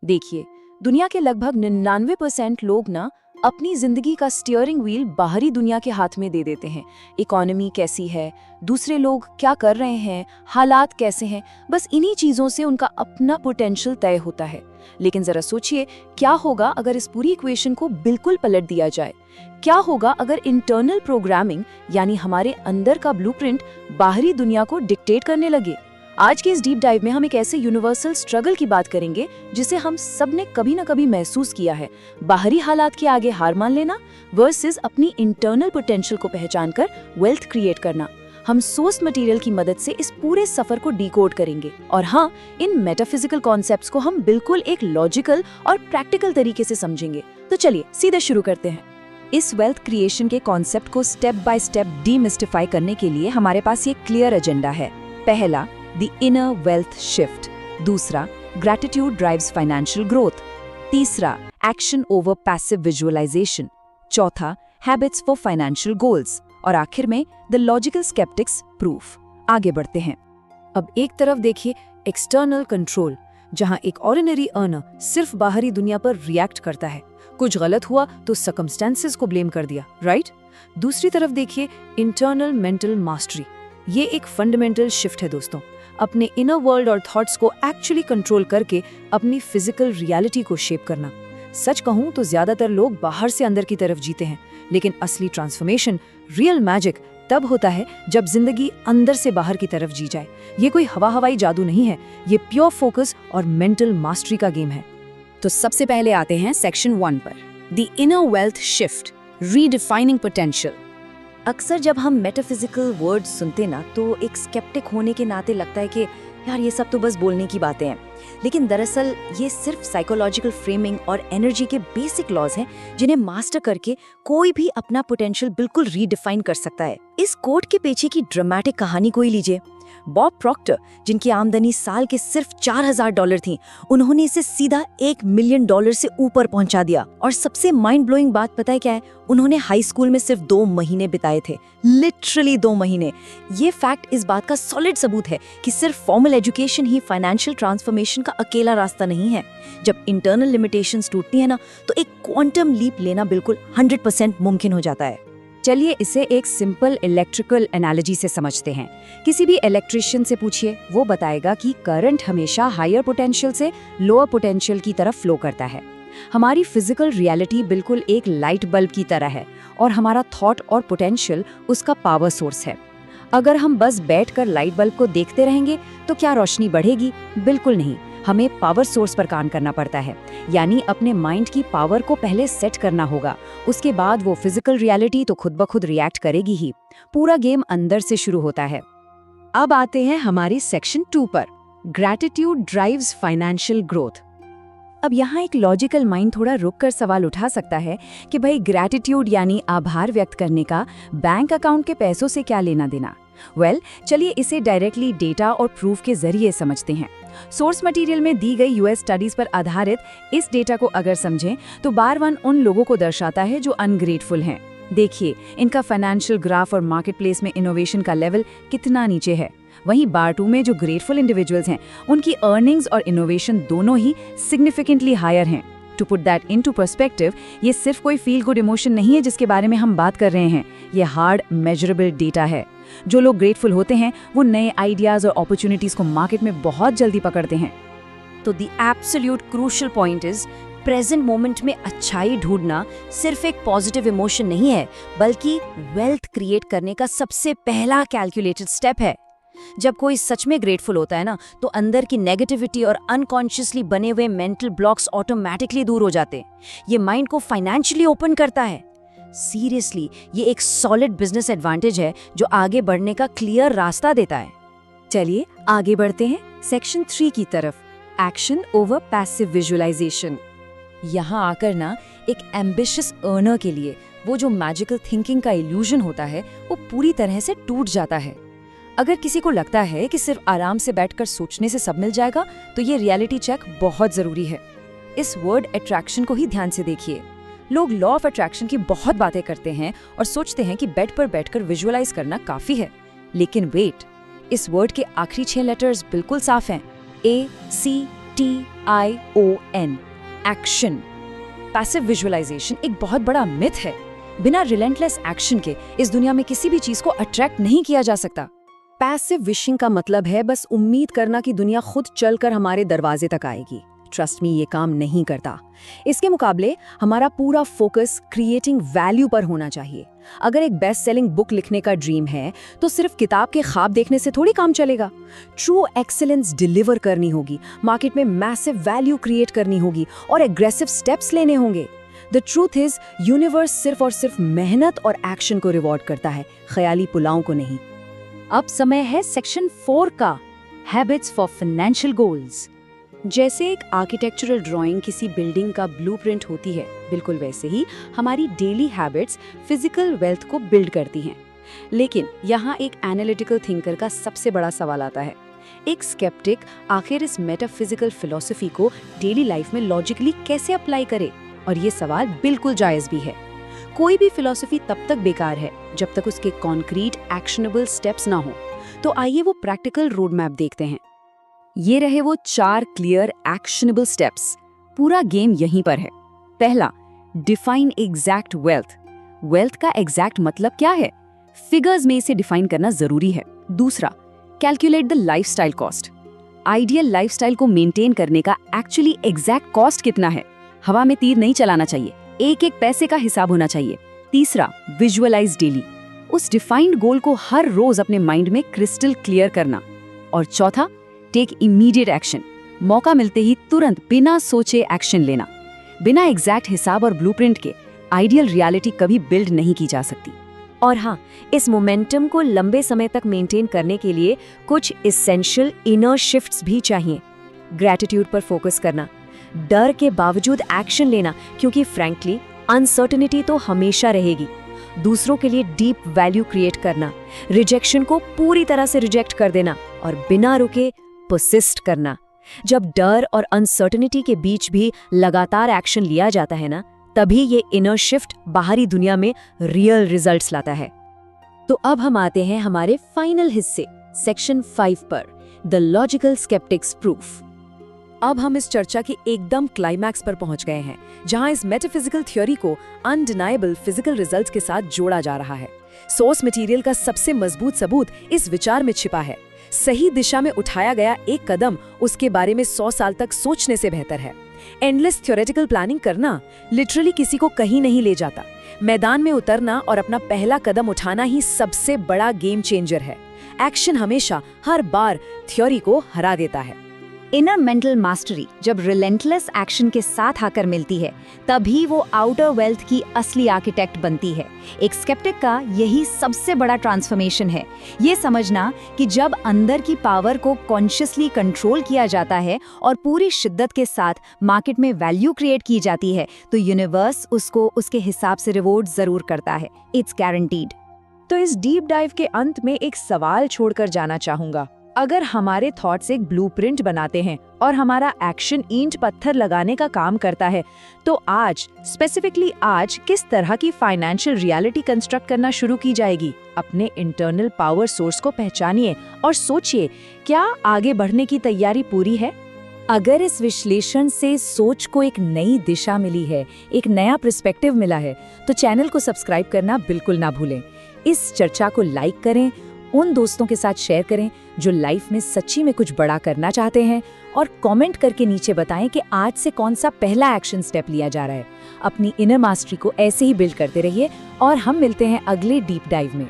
देखिए, दुनिया के लगभग 99% लोग ना अपनी जिंदगी का स्टीयरिंग व्हील बाहरी दुनिया के हाथ में दे देते हैं। इकोनॉमी कैसी है, दूसरे लोग क्या कर रहे हैं, हालात कैसे हैं, बस इन्हीं चीजों से उनका अपना पोटेंशियल तय होता है। लेकिन जरा सोचिए, क्या होगा अगर इस पूरी इक्वेशन को बिल्कुल पलट दिया जाए? क्या होगा अगर इंटरनल प्रोग्रामिंग यानी हमारे अंदर का ब्लूप्रिंट बाहरी दुनिया को डिक्टेट करने लगे? आज के इस डीप डाइव में हम एक ऐसे यूनिवर्सल स्ट्रगल की बात करेंगे जिसे हम सब ने कभी ना कभी महसूस किया है। बाहरी हालात के आगे हार मान लेना वर्सेस अपनी इंटरनल पोटेंशियल को पहचान कर वेल्थ क्रिएट करना। हम सोर्स मटेरियल की मदद से इस पूरे सफर को डिकोड करेंगे और हाँ, इन मेटाफिजिकल कॉन्सेप्ट्स को हम बिल्कुल एक लॉजिकल और प्रैक्टिकल तरीके से समझेंगे। तो चलिए सीधे शुरू करते हैं। इस वेल्थ क्रिएशन के कॉन्सेप्ट को स्टेप बाय स्टेप डीमिस्टिफाई करने के लिए हमारे पास ये क्लियर एजेंडा है। पहला, द इनर वेल्थ शिफ्ट। दूसरा, ग्रैटिट्यूड ड्राइव्स फाइनेंशियल ग्रोथ। तीसरा, एक्शन ओवर पैसिव विजुअलाइजेशन। चौथा, हैबिट्स फॉर फाइनेंशियल गोल्स। और आखिर में द लॉजिकल स्केप्टिक्स प्रूफ। आगे बढ़ते हैं। अब एक तरफ देखिए एक्सटर्नल कंट्रोल, जहां एक ऑर्डिनरी अर्नर सिर्फ बाहरी दुनिया पर रिएक्ट करता है। कुछ गलत हुआ तो सर्कमस्टेंसेस को ब्लेम कर दिया, राइट? दूसरी तरफ देखिए इंटरनल मेंटल मास्टरी। ये एक फंडामेंटल शिफ्ट है दोस्तों। अपने इनर वर्ल्ड और थॉट्स को एक्चुअली कंट्रोल करके अपनी फिजिकल रियलिटी को शेप करना। सच कहूं तो ज्यादातर लोग बाहर से अंदर की तरफ जीते हैं, लेकिन असली ट्रांसफॉर्मेशन, रियल मैजिक तब होता है जब जिंदगी अंदर से बाहर की तरफ जी जाए। ये कोई हवाई जादू नहीं है, ये प्योर फोकस और मेंटल मास्टरी का गेम है। तो सबसे पहले आते हैं सेक्शन 1 पर, the inner wealth shift, redefining potential. अक्सर जब हम मेटाफिजिकल वर्ड्स सुनते ना तो एक स्केप्टिक होने के नाते लगता है कि यार ये सब तो बस बोलने की बातें हैं, लेकिन दरअसल ये सिर्फ साइकोलॉजिकल फ्रेमिंग और एनर्जी के बेसिक लॉज हैं जिन्हें मास्टर करके कोई भी अपना पोटेंशियल बिल्कुल रीडिफाइन कर सकता है। इस कोट के पीछे की ड्रामेटिक कहानी को ही लीजिए। बॉब प्रॉक्टर, जिनकी आमदनी साल के सिर्फ $4000 थी, उन्होंने इसे सीधा $1 मिलियन से ऊपर पहुंचा दिया। और सबसे माइंड ब्लोइंग बात पता है क्या है? उन्होंने हाई स्कूल में सिर्फ 2 महीने बिताए थे, लिटरली 2 महीने। ये फैक्ट इस बात का सॉलिड सबूत है कि सिर्फ फॉर्मल एजुकेशन ही फाइनेंशियल ट्रांसफॉर्मेशन का अकेला रास्ता नहीं है। जब इंटरनल लिमिटेशंस टूटती है ना, तो एक क्वांटम लीप लेना बिल्कुल 100% मुमकिन हो जाता है। चलिए इसे एक सिंपल इलेक्ट्रिकल एनालॉजी से समझते हैं। किसी भी इलेक्ट्रिशियन से पूछिए, वो बताएगा कि करंट हमेशा हायर पोटेंशियल से लोअर पोटेंशियल की तरफ फ्लो करता है। हमारी फिजिकल रियलिटी बिल्कुल एक लाइट बल्ब की तरह है और हमारा थॉट और पोटेंशियल उसका पावर सोर्स है। अगर हम बस बैठकर लाइट बल्ब को देखते रहेंगे तो क्या रोशनी बढ़ेगी? बिल्कुल नहीं। हमें पावर सोर्स पर काम करना पड़ता है, यानी अपने माइंड की पावर को पहले सेट करना होगा। उसके बाद वो फिजिकल रियलिटी तो खुद ब खुद रिएक्ट करेगी ही। पूरा गेम अंदर से शुरू होता है। अब आते हैं हमारी सेक्शन 2 पर, ग्रैटिट्यूड ड्राइव्स फाइनेंशियल ग्रोथ। अब यहाँ एक लॉजिकल माइंड थोड़ा रुक कर सवाल उठा सकता है कि भाई ग्रैटिट्यूड यानी आभार व्यक्त करने का बैंक अकाउंट के पैसों से क्या लेना देना? चलिए इसे डायरेक्टली डेटा और प्रूफ के जरिए समझते हैं। सोर्स मटेरियल में दी गई यूएस स्टडीज पर आधारित इस डेटा को अगर समझें तो बार 1 उन लोगों को दर्शाता है जो अनग्रेटफुल हैं। देखिए इनका फाइनेंशियल ग्राफ और मार्केटप्लेस में इनोवेशन का लेवल कितना नीचे है। वहीं बार 2 में जो ग्रेटफुल इंडिविजुअल्स हैं, उनकी अर्निंग्स और इनोवेशन दोनों ही सिग्निफिकेंटली हायर हैं। To put that into perspective, ये सिर्फ कोई फील गुड इमोशन नहीं है जिसके बारे में हम बात कर रहे हैं। ये हार्ड मेजरेबल डेटा है। जो लोग ग्रेटफुल होते हैं वो नए आइडियाज और अपॉर्चुनिटीज को मार्केट में बहुत जल्दी पकड़ते हैं। तो the absolute crucial point is, present moment में अच्छाई ढूंढना सिर्फ एक पॉजिटिव इमोशन नहीं है, बल्कि वेल्थ क्रिएट करने का सबसे पहला कैलकुलेटेड स्टेप है। जब कोई सच में ग्रेटफुल होता है ना, तो अंदर की नेगेटिविटी और अनकॉन्शियसली बने हुए मेंटल ब्लॉक्स ऑटोमेटिकली दूर हो जाते हैं। ये माइंड को फाइनेंशियली ओपन करता है। सीरियसली, ये एक सॉलिड बिजनेस एडवांटेज है जो आगे बढ़ने का क्लियर रास्ता देता है। चलिए आगे बढ़ते हैं सेक्शन 3 की तरफ, एक्शन ओवर पैसिव विजुअलाइजेशन। यहाँ आकर ना एक एम्बिशियस अर्नर के लिए वो जो मैजिकल थिंकिंग का इल्यूजन होता है वो पूरी तरह से टूट जाता है। अगर किसी को लगता है कि सिर्फ आराम से बैठकर सोचने से सब मिल जाएगा, तो ये रियलिटी चेक बहुत जरूरी है। इस वर्ड अट्रैक्शन को ही ध्यान से देखिए। लोग लॉ ऑफ अट्रैक्शन की बहुत बातें करते हैं और सोचते हैं कि बेड पर बैठकर विजुअलाइज करना काफी है, लेकिन वेट, इस वर्ड के आखिरी 6 लेटर्स बिल्कुल साफ हैं, A, C, TION, action. Passive visualization एक बहुत बड़ा मिथ है। बिना रिलेंटलेस एक्शन के इस दुनिया में किसी भी चीज को अट्रैक्ट नहीं किया जा सकता। पैसिव विशिंग का मतलब है बस उम्मीद करना कि दुनिया खुद चलकर हमारे दरवाजे तक आएगी। ट्रस्ट मी, ये काम नहीं करता। इसके मुकाबले हमारा पूरा फोकस क्रिएटिंग वैल्यू पर होना चाहिए। अगर एक बेस्ट सेलिंग बुक लिखने का ड्रीम है तो सिर्फ किताब के ख्वाब देखने से थोड़ी काम चलेगा। ट्रू एक्सीलेंस डिलीवर करनी होगी, मार्केट में मैसिव वैल्यू क्रिएट करनी होगी और एग्रेसिव स्टेप्स लेने होंगे। द ट्रूथ इज, यूनिवर्स सिर्फ और सिर्फ मेहनत और एक्शन को रिवॉर्ड करता है, ख्याली पुलाव को नहीं। अब समय है सेक्शन 4 का, हैबिट्स फॉर फाइनेंशियल गोल्स। जैसे एक आर्किटेक्चरल ड्राइंग किसी बिल्डिंग का ब्लूप्रिंट होती है, बिल्कुल वैसे ही हमारी डेली हैबिट्स फिजिकल वेल्थ को बिल्ड करती हैं। लेकिन यहाँ एक एनालिटिकल थिंकर का सबसे बड़ा सवाल आता है। एक स्केप्टिक आखिर इस मेटाफिजिकल फिलॉसफी को डेली लाइफ में लॉजिकली कैसे अप्लाई करे? और ये सवाल बिल्कुल जायज भी है। कोई भी फिलॉसफी तब तक बेकार है जब तक उसके कॉन्क्रीट एक्शनेबल स्टेप्स ना हो। तो आइए वो प्रैक्टिकल रोड मैप देखते हैं। ये रहे वो 4 क्लियर एक्शनेबल स्टेप्स। पूरा गेम यहीं पर है। पहला, डिफाइन एग्जैक्ट वेल्थ। वेल्थ का एग्जैक्ट मतलब क्या है? फिगर्स में इसे डिफाइन करना जरूरी है। दूसरा, calculate the lifestyle cost. Ideal lifestyle को मेंटेन करने का एक्चुअली एग्जैक्ट कॉस्ट कितना है? हवा में तीर नहीं चलाना चाहिए, एक एक पैसे का हिसाब होना चाहिए। तीसरा, विजुअलाइज डेली। उस डिफाइंड गोल को हर रोज अपने माइंड में क्रिस्टल क्लियर करना। और चौथा, टेक इमीडिएट एक्शन। मौका मिलते ही तुरंत बिना सोचे एक्शन लेना। बिना एग्जैक्ट हिसाब और ब्लूप्रिंट के आइडियल रियलिटी कभी बिल्ड नहीं की जा सकती। और हाँ, इस मोमेंटम को लंबे समय तक मेंटेन करने के लिए कुछ एसेंशियल इनर शिफ्ट्स भी चाहिए। ग्रैटिट्यूड पर फोकस करना, डर के बावजूद एक्शन लेना, क्योंकि फ्रैंकली अनसर्टेनिटी तो हमेशा रहेगी। दूसरों के लिए डीप वैल्यू क्रिएट करना, रिजेक्शन को पूरी तरह से रिजेक्ट कर देना और बिना रुके परसिस्ट करना। जब डर और अनसर्टेनिटी के बीच भी लगातार एक्शन लिया जाता है ना, तभी ये इनर शिफ्ट बाहरी दुनिया में रियल रिजल्ट्स लाता है। तो अब हम आते हैं हमारे फाइनल हिस्से, सेक्शन 5 पर, द लॉजिकल स्केप्टिक्स प्रूफ। अब हम इस चर्चा के एकदम क्लाइमैक्स पर पहुंच गए हैं, जहां इस मेटाफिजिकल थ्योरी को अनडिनाइबल फिजिकल रिजल्ट्स के साथ जोड़ा जा रहा है। सोर्स मटेरियल का सबसे मजबूत सबूत इस विचार में छिपा है। सही दिशा में उठाया गया एक कदम उसके बारे में 100 साल तक सोचने से बेहतर है। एंडलेस थ्योरेटिकल प्लानिंग करना लिटरली किसी को कहीं नहीं ले जाता। मैदान में उतरना और अपना पहला कदम उठाना ही सबसे बड़ा गेम चेंजर है। एक्शन हमेशा हर बार थ्योरी को हरा देता है। इनर मेंटल मास्टरी जब रिलेंटलेस एक्शन के साथ आकर मिलती है, तभी वो आउटर वेल्थ की असली आर्किटेक्ट बनती है। एक स्केप्टिक का यही सबसे बड़ा ट्रांसफॉर्मेशन है, ये समझना कि जब अंदर की पावर को कॉन्शियसली कंट्रोल किया जाता है और पूरी शिद्दत के साथ मार्केट में वैल्यू क्रिएट की जाती है, तो यूनिवर्स उसको उसके हिसाब से रिवॉर्ड जरूर करता है। It's guaranteed. तो इस डीप डाइव के अंत में एक सवाल छोड़कर जाना चाहूंगा। अगर हमारे थॉट्स एक ब्लूप्रिंट बनाते हैं और हमारा एक्शन ईंट पत्थर लगाने का काम करता है, तो आज, स्पेसिफिकली आज, किस तरह की फाइनेंशियल रियलिटी कंस्ट्रक्ट करना शुरू की जाएगी? अपने इंटरनल पावर सोर्स को पहचानिए और सोचिए, क्या आगे बढ़ने की तैयारी पूरी है? अगर इस विश्लेषण से सोच को एक नई दिशा मिली है, एक नया पर्सपेक्टिव मिला है, तो चैनल को सब्सक्राइब करना बिल्कुल ना भूलें। इस चर्चा को लाइक करें, उन दोस्तों के साथ शेयर करें जो लाइफ में सच्ची में कुछ बड़ा करना चाहते हैं, और कमेंट करके नीचे बताएं कि आज से कौन सा पहला एक्शन स्टेप लिया जा रहा है। अपनी इनर मास्टरी को ऐसे ही बिल्ड करते रहिए और हम मिलते हैं अगले डीप डाइव में।